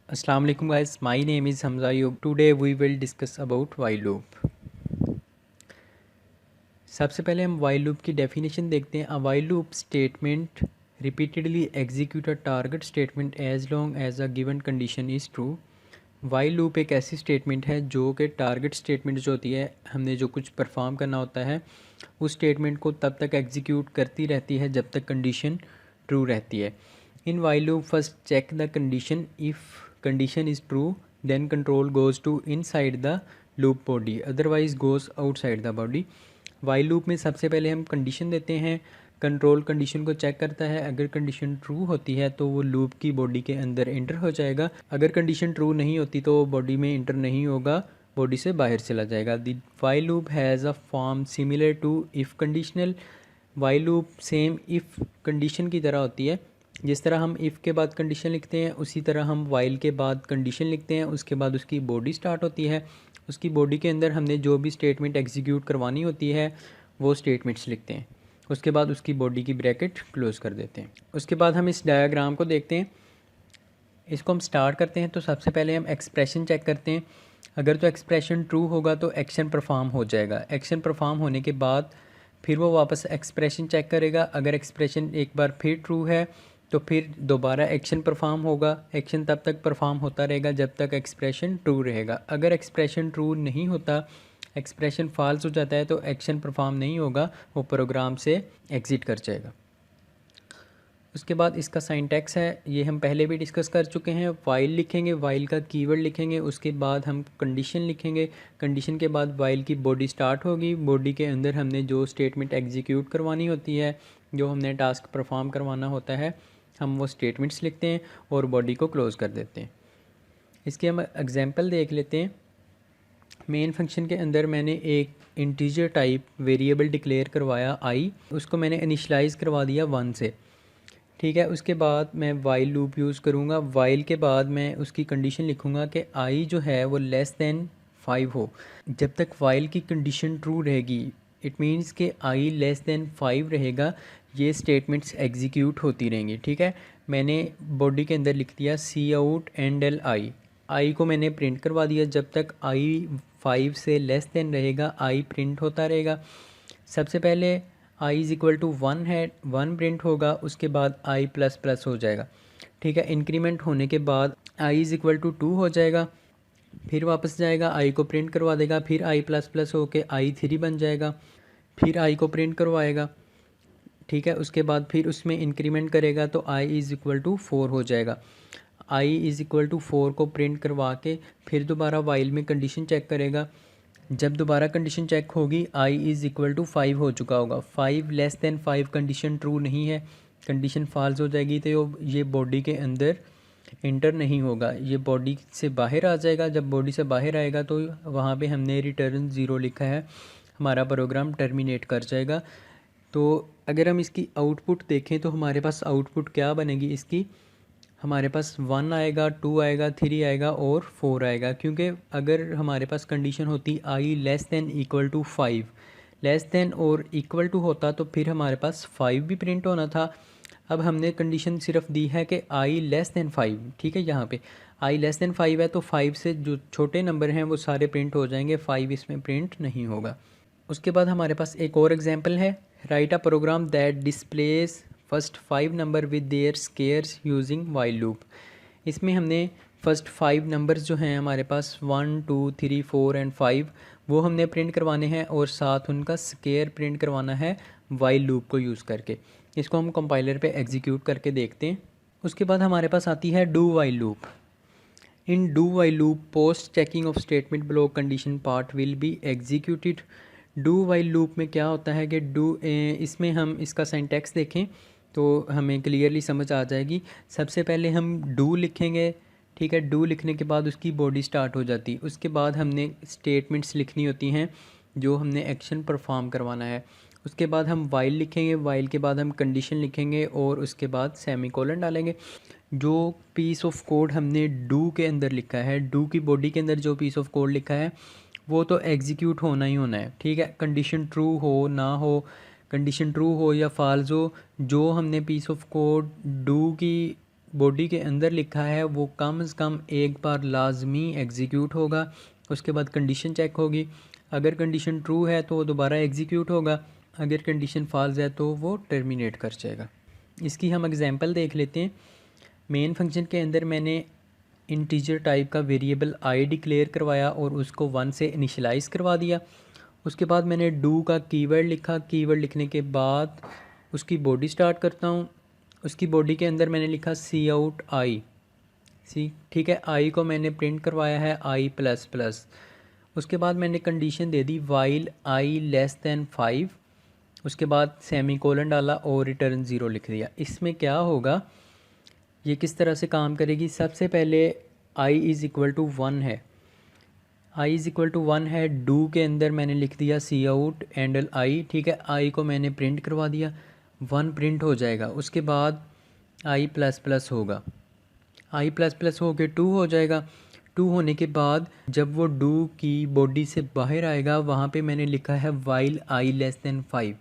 Assalamu alaikum guys, my name is Hamza Ayub. Today we will discuss about while loop. सबसे पहले हम while loop की definition देखते हैं. A while loop statement repeatedly execute a target statement as long as a given condition is true. while loop एक ऐसी statement है जो कि टारगेट स्टेटमेंट जो होती है, हमने जो कुछ परफॉर्म करना होता है उस स्टेटमेंट को तब तक एग्जीक्यूट करती रहती है जब तक कंडीशन ट्रू रहती है. In while loop first check the condition. If condition is true then control goes to inside the loop body, otherwise goes outside the body. while loop में सबसे पहले हम कंडीशन देते हैं, कंट्रोल कंडीशन को check करता है. अगर कंडीशन ट्रू होती है तो वो लूप की बॉडी के अंदर इंटर हो जाएगा. अगर कंडीशन ट्रू नहीं होती तो वो बॉडी में इंटर नहीं होगा, बॉडी से बाहर चला जाएगा. The while loop has a form similar to if conditional. while loop same if condition की तरह होती है. जिस तरह हम इफ़ के बाद कंडीशन लिखते हैं उसी तरह हम वाइल के बाद कंडीशन लिखते हैं. उसके बाद उसकी बॉडी स्टार्ट होती है. उसकी बॉडी के अंदर हमने जो भी स्टेटमेंट एग्जीक्यूट करवानी होती है वो स्टेटमेंट्स लिखते हैं. उसके बाद उसकी बॉडी की ब्रैकेट क्लोज़ कर देते हैं. उसके बाद हम इस डायग्राम को देखते हैं. इसको हम स्टार्ट करते हैं तो सबसे पहले हम एक्सप्रेशन चेक करते हैं. अगर तो एक्सप्रेशन ट्रू होगा तो एक्शन परफॉर्म हो जाएगा. एक्शन परफॉर्म होने के बाद फिर वो वापस एक्सप्रेशन चेक करेगा. अगर एक्सप्रेशन एक बार फिर ट्रू है तो फिर दोबारा एक्शन परफॉर्म होगा. एक्शन तब तक परफॉर्म होता रहेगा जब तक एक्सप्रेशन ट्रू रहेगा. अगर एक्सप्रेशन ट्रू नहीं होता, एक्सप्रेशन फॉल्स हो जाता है तो एक्शन परफॉर्म नहीं होगा, वो प्रोग्राम से एग्ज़िट कर जाएगा. उसके बाद इसका सिंटैक्स है, ये हम पहले भी डिस्कस कर चुके हैं. वाइल लिखेंगे, वाइल का कीवर्ड लिखेंगे, उसके बाद हम कंडीशन लिखेंगे. कंडीशन के बाद वाइल की बॉडी स्टार्ट होगी. बॉडी के अंदर हमने जो स्टेटमेंट एग्जीक्यूट करवानी होती है, जो हमने टास्क परफॉर्म करवाना होता है, हम वो स्टेटमेंट्स लिखते हैं और बॉडी को क्लोज़ कर देते हैं. इसके हम एग्जांपल देख लेते हैं. मेन फंक्शन के अंदर मैंने एक इंटीजर टाइप वेरिएबल डिक्लेयर करवाया आई. उसको मैंने इनिशलाइज़ करवा दिया 1 से. ठीक है. उसके बाद मैं वाइल लूप यूज़ करूँगा. वाइल के बाद मैं उसकी कंडीशन लिखूँगा कि आई जो है वो लेस दैन 5 हो. जब तक वाइल की कंडीशन ट्रू रहेगी, इट मीन्स कि आई लेस दैन 5 रहेगा, ये स्टेटमेंट्स एग्जीक्यूट होती रहेंगी. ठीक है. मैंने बॉडी के अंदर लिख दिया सी आउट एंड एल आई. आई को मैंने प्रिंट करवा दिया. जब तक आई 5 से लेस दैन रहेगा आई प्रिंट होता रहेगा. सबसे पहले आई इज़ इक्वल टू 1 है, 1 प्रिंट होगा. उसके बाद आई प्लस प्लस हो जाएगा. ठीक है. इंक्रीमेंट होने के बाद आई इज़ इक्वल टू 2 हो जाएगा. फिर वापस जाएगा, आई को प्रिंट करवा देगा. फिर आई प्लस प्लस हो के आई 3 बन जाएगा. फिर आई को प्रिंट करवाएगा. ठीक है. उसके बाद फिर उसमें इंक्रीमेंट करेगा तो आई इज़ इक्वल टू 4 हो जाएगा. आई इज़ इक्वल टू 4 को प्रिंट करवा के फिर दोबारा वाइल में कंडीशन चेक करेगा. जब दोबारा कंडीशन चेक होगी आई इज़ इक्वल टू 5 हो चुका होगा. 5 लेस दैन 5 कंडीशन ट्रू नहीं है, कंडीशन फॉल्स हो जाएगी तो ये बॉडी के अंदर इंटर नहीं होगा, ये बॉडी से बाहर आ जाएगा. जब बॉडी से बाहर आएगा तो वहाँ पे हमने रिटर्न 0 लिखा है, हमारा प्रोग्राम टर्मिनेट कर जाएगा. तो अगर हम इसकी आउटपुट देखें तो हमारे पास आउटपुट क्या बनेगी इसकी, हमारे पास 1 आएगा, 2 आएगा, 3 आएगा और 4 आएगा. क्योंकि अगर हमारे पास कंडीशन होती i less than equal to 5, less than और इक्वल टू होता तो फिर हमारे पास 5 भी प्रिंट होना था. अब हमने कंडीशन सिर्फ दी है कि आई लेस दैन 5. ठीक है. यहाँ पे आई लेस दैन 5 है तो 5 से जो छोटे नंबर हैं वो सारे प्रिंट हो जाएंगे, 5 इसमें प्रिंट नहीं होगा. उसके बाद हमारे पास एक और एग्जांपल है. Write a program that displays first 5 number with their squares using while loop. इसमें हमने फर्स्ट 5 नंबर्स जो हैं हमारे पास 1 2 3 4 एंड 5 वो हमने प्रिंट करवाने हैं और साथ उनका स्केयर प्रिंट करवाना है वाइल लूप को यूज़ करके. इसको हम कंपाइलर पे एग्जीक्यूट करके देखते हैं. उसके बाद हमारे पास आती है do while loop. In do while loop post checking of statement block condition part will be executed. Do while loop में क्या होता है कि इसमें हम इसका सिंटैक्स देखें तो हमें क्लियरली समझ आ जाएगी. सबसे पहले हम डू लिखेंगे. ठीक है. डू लिखने के बाद उसकी बॉडी स्टार्ट हो जाती. उसके बाद हमने स्टेटमेंट्स लिखनी होती हैं जो हमने एक्शन परफॉर्म करवाना है. उसके बाद हम वाइल लिखेंगे. वाइल के बाद हम कंडीशन लिखेंगे और उसके बाद सेमीकोलन डालेंगे. जो पीस ऑफ कोड हमने डू के अंदर लिखा है, डू की बॉडी के अंदर जो पीस ऑफ कोड लिखा है वो तो एग्जीक्यूट होना ही होना है. ठीक है. कंडीशन ट्रू हो ना हो, कंडीशन ट्रू हो या फॉल्स हो, जो हमने पीस ऑफ कोड डू की बॉडी के अंदर लिखा है वो कम से कम एक बार लाजमी एग्जीक्यूट होगा। उसके बाद कंडीशन चेक होगी, अगर कंडीशन ट्रू है तो वो दोबारा एग्जीक्यूट होगा, अगर कंडीशन फॉल्स है तो वो टर्मिनेट कर जाएगा। इसकी हम एग्जांपल देख लेते हैं। मेन फंक्शन के अंदर मैंने इंटीजर टाइप का वेरिएबल आई डिक्लेयर करवाया और उसको 1 से इनिशियलाइज़ करवा दिया। उसके बाद मैंने डू का कीवर्ड लिखा, कीवर्ड लिखने के बाद उसकी बॉडी स्टार्ट करता हूँ। उसकी बॉडी के अंदर मैंने लिखा सी आउट आई, सी, ठीक है, आई को मैंने प्रिंट करवाया है आई प्लस प्लस। उसके बाद मैंने condition they the while I less then 5, उसके बाद सेमी कोलन डाला और रिटर्न 0 लिख दिया। इसमें क्या होगा, ये किस तरह से काम करेगी, सबसे पहले आई इज़ इक्वल टू 1 है, आई इज़ इक्वल टू 1 है, डू के अंदर मैंने लिख दिया सी आउट एंडल आई, ठीक है, आई को मैंने प्रिंट करवा दिया, 1 प्रिंट हो जाएगा। उसके बाद आई प्लस प्लस होगा, आई प्लस प्लस हो के 2 हो जाएगा। 2 होने के बाद जब वो डू की बॉडी से बाहर आएगा वहाँ पे मैंने लिखा है वाइल आई लेस दैन 5।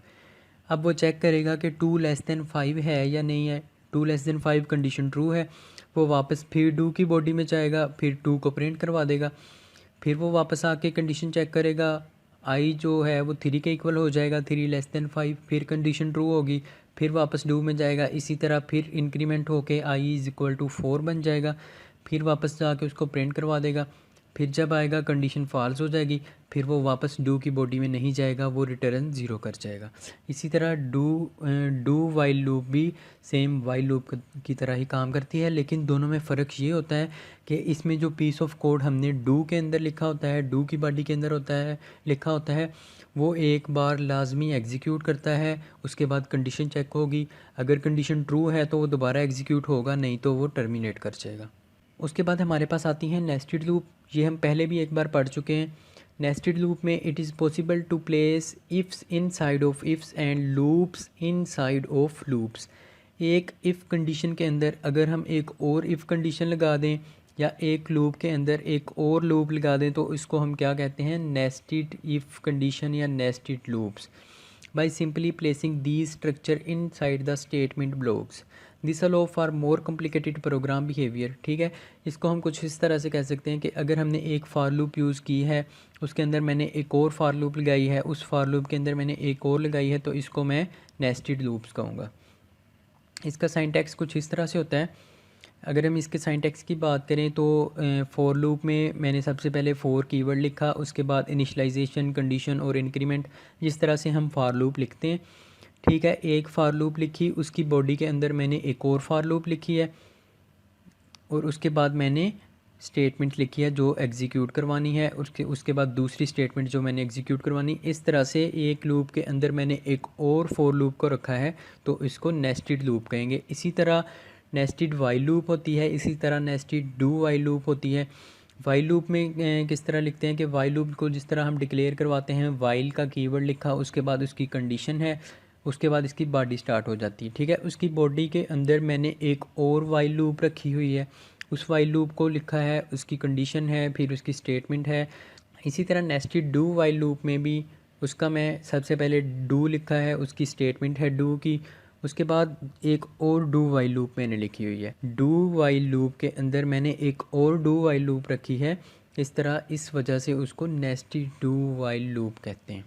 अब वो चेक करेगा कि 2 लेस दैन 5 है या नहीं है। 2 लेस दैन 5 कंडीशन ट्रू है, वो वापस फिर डू की बॉडी में जाएगा, फिर 2 को प्रिंट करवा देगा, फिर वो वापस आके कंडीशन चेक करेगा, आई जो है वो 3 के इक्वल हो जाएगा, 3 लेस दैन 5, फिर कंडीशन ट्रू होगी, फिर वापस डू में जाएगा, इसी तरह फिर इंक्रीमेंट होके आई इज़ इक्वल टू 4 बन जाएगा, फिर वापस जाके उसको प्रिंट करवा देगा, फिर जब आएगा कंडीशन फॉल्स हो जाएगी, फिर वो वापस डू की बॉडी में नहीं जाएगा, वो रिटर्न 0 कर जाएगा। इसी तरह डू वाइल लूप भी सेम वाइल लूप की तरह ही काम करती है, लेकिन दोनों में फ़र्क ये होता है कि इसमें जो पीस ऑफ कोड हमने डू के अंदर लिखा होता है, डू की बॉडी के अंदर होता है लिखा होता है, वो एक बार लाजमी एग्जीक्यूट करता है, उसके बाद कंडीशन चेक होगी, अगर कंडीशन ट्रू है तो वो दोबारा एग्जीक्यूट होगा, नहीं तो वो टर्मिनेट कर जाएगा। उसके बाद हमारे पास आती हैं नेस्टेड लूप, ये हम पहले भी एक बार पढ़ चुके हैं। नेस्टेड लूप में it is possible to place ifs inside of ifs and loops inside of loops. एक इफ़ कंडीशन के अंदर अगर हम एक और इफ़ कंडीशन लगा दें या एक लूप के अंदर एक और लूप लगा दें तो इसको हम क्या कहते हैं, नेस्टेड इफ़ कंडीशन या nested loops. by simply placing these structure inside the statement blocks. This allow for more complicated program behavior। ठीक है, इसको हम कुछ इस तरह से कह सकते हैं कि अगर हमने एक फार लूप यूज़ की है, उसके अंदर मैंने एक और फार लूप लगाई है, उस फार लूप के अंदर मैंने एक और लगाई है, तो इसको मैं नेस्टेड लूप्स कहूँगा। इसका सिंटैक्स कुछ इस तरह से होता है। अगर हम इसके सिंटैक्स की बात करें तो फॉर लूप में मैंने सबसे पहले फॉर कीवर्ड लिखा, उसके बाद इनिशियलाइजेशन, कंडीशन और इंक्रीमेंट, जिस तरह से हम फॉर लूप लिखते हैं। ठीक है, एक फॉर लूप लिखी, उसकी बॉडी के अंदर मैंने एक और फॉर लूप लिखी है और उसके बाद मैंने स्टेटमेंट लिखी है जो एग्जीक्यूट करवानी है, उसके बाद दूसरी स्टेटमेंट जो मैंने एग्जीक्यूट करवानी। इस तरह से एक लूप के अंदर मैंने एक और फॉर लूप को रखा है, तो इसको नेस्टेड लूप कहेंगे। इसी तरह नेस्टेड वाइल लूप होती है, इसी तरह नेस्टेड डू वाइल लूप होती है। वाइल लूप में किस तरह लिखते हैं कि वाइल लूप को जिस तरह हम डिक्लेयर करवाते हैं, वाइल का कीवर्ड लिखा, उसके बाद उसकी कंडीशन है, उसके बाद इसकी बॉडी स्टार्ट हो जाती है। ठीक है, उसकी बॉडी के अंदर मैंने एक और वाइल लूप रखी हुई है, उस वाइल लूप को लिखा है, उसकी कंडीशन है, फिर उसकी स्टेटमेंट है। इसी तरह नेस्टेड डू वाइल लूप में भी उसका मैं सबसे पहले डू लिखा है, उसकी स्टेटमेंट है डू की, उसके बाद एक और डू वाइल लूप मैंने लिखी हुई है। डू वाइल लूप के अंदर मैंने एक और डू वाइल लूप रखी है। इस तरह, इस वजह से उसको नेस्टेड डू वाइल लूप कहते हैं।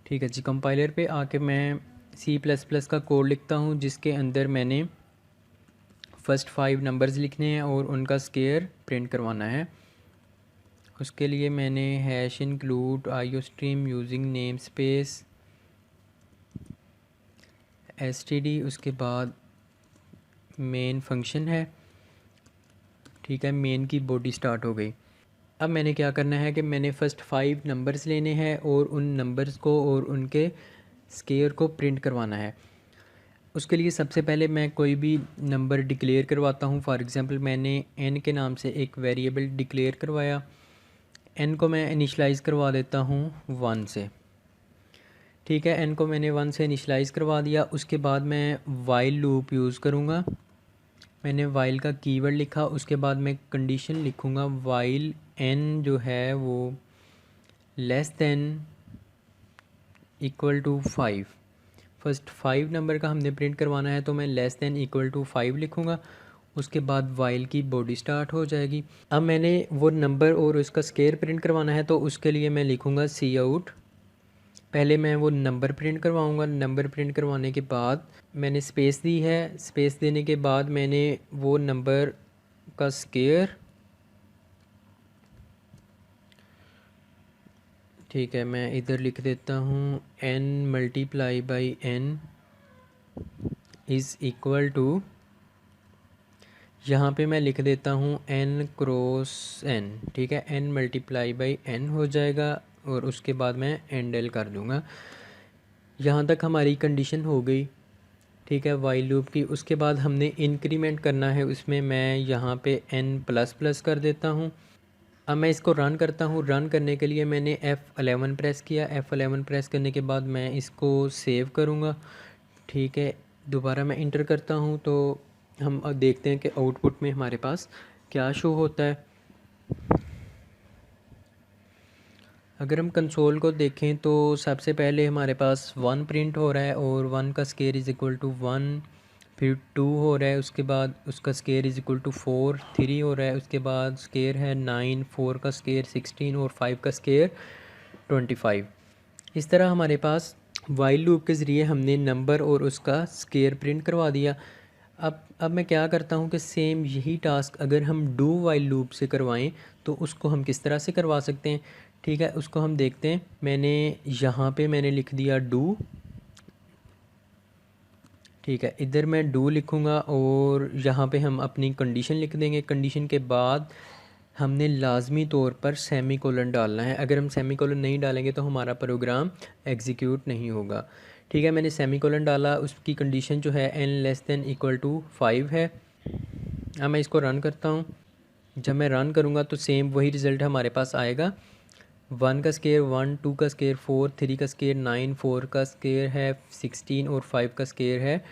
ठीक है जी, कंपाइलर पे आके मैं C++ का कोड लिखता हूँ जिसके अंदर मैंने फर्स्ट 5 नंबर्स लिखने हैं और उनका स्केयर प्रिंट करवाना है। उसके लिए मैंने hash include iostream using name space std, उसके बाद मेन फंक्शन है। ठीक है, मेन की बॉडी स्टार्ट हो गई। अब मैंने क्या करना है कि मैंने फ़र्स्ट 5 नंबर्स लेने हैं और उन नंबर्स को और उनके स्केयर को प्रिंट करवाना है। उसके लिए सबसे पहले मैं कोई भी नंबर डिक्लेयर करवाता हूँ। फॉर एग्ज़ाम्पल मैंने n के नाम से एक वेरिएबल डिक्लेयर करवाया, n को मैं इनिशलाइज़ करवा देता हूँ 1 से। ठीक है, n को मैंने 1 से इनिशलाइज़ करवा दिया। उसके बाद मैं वाइल लूप यूज़ करूँगा। मैंने वाइल का कीवर्ड लिखा, उसके बाद मैं कंडीशन लिखूँगा वाइल n जो है वो less than equal to 5। First 5 number का हमने प्रिंट करवाना है तो मैं लेस दैन इक्वल टू 5 लिखूँगा। उसके बाद वाइल की बॉडी स्टार्ट हो जाएगी। अब मैंने वो नंबर और उसका स्केयर प्रिंट करवाना है तो उसके लिए मैं लिखूँगा सी आउट। पहले मैं वो नंबर प्रिंट करवाऊँगा। नंबर प्रिंट करवाने के बाद मैंने स्पेस दी है। स्पेस देने के बाद मैंने वो नंबर का स्केयर, ठीक है, मैं इधर लिख देता हूँ n multiply by n is equal to, यहाँ पे मैं लिख देता हूँ n क्रॉस n, ठीक है, n मल्टीप्लाई बाई n हो जाएगा और उसके बाद मैं एंडल कर दूँगा। यहाँ तक हमारी कंडीशन हो गई, ठीक है, वाइल लूप की। उसके बाद हमने इंक्रीमेंट करना है, उसमें मैं यहाँ पे n प्लस प्लस कर देता हूँ। अब मैं इसको रन करता हूँ। रन करने के लिए मैंने F11 प्रेस किया। F11 प्रेस करने के बाद मैं इसको सेव करूँगा, ठीक है। दोबारा मैं इंटर करता हूँ तो हम अब देखते हैं कि आउटपुट में हमारे पास क्या शो होता है। अगर हम कंसोल को देखें तो सबसे पहले हमारे पास 1 प्रिंट हो रहा है और 1 का स्केयर इज़ इक्वल टू 1, फिर 2 हो रहा है, उसके बाद उसका स्केयर इज़ इक्वल टू 4, 3 हो रहा है, उसके बाद स्केयर है 9, 4 का स्केयर 16 और 5 का स्केयर 25। इस तरह हमारे पास वाइल लूप के ज़रिए हमने नंबर और उसका स्केयर प्रिंट करवा दिया। अब मैं क्या करता हूँ कि सेम यही टास्क अगर हम डू वाइल लूप से करवाएं तो उसको हम किस तरह से करवा सकते हैं, ठीक है, उसको हम देखते हैं। मैंने यहाँ पे मैंने लिख दिया डू, ठीक है, इधर मैं डू लिखूँगा और यहाँ पे हम अपनी कंडीशन लिख देंगे। कंडीशन के बाद हमने लाजमी तौर पर सेमी कोलन डालना है। अगर हम सेमी कोलन नहीं डालेंगे तो हमारा प्रोग्राम एग्जीक्यूट नहीं होगा, ठीक है। मैंने सेमी कोलन डाला, उसकी कंडीशन जो है n less than equal to 5 है। अब मैं इसको रन करता हूँ। जब मैं रन करूँगा तो सेम वही रिज़ल्ट हमारे पास आएगा। 1 का स्केयर 1, 2 का स्केयर 4, 3 का स्केयर 9, 4 का स्केयर है 16 और 5 का स्केयर है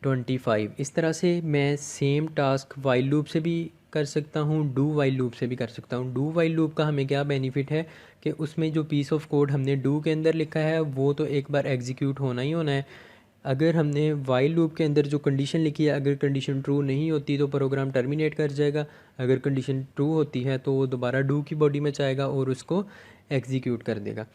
25। इस तरह से मैं सेम टास्क वाइल लूप से भी कर सकता हूँ, डू वाइल लूप से भी कर सकता हूँ। डू वाइल लूप का हमें क्या बेनिफिट है कि उसमें जो पीस ऑफ कोड हमने डू के अंदर लिखा है वो तो एक बार एग्जीक्यूट होना ही होना है। अगर हमने वाइल लूप के अंदर जो कंडीशन लिखी है, अगर कंडीशन ट्रू नहीं होती तो प्रोग्राम टर्मिनेट कर जाएगा। अगर कंडीशन ट्रू होती है तो वो दोबारा डू की बॉडी में जाएगा और उसको एग्जीक्यूट कर देगा।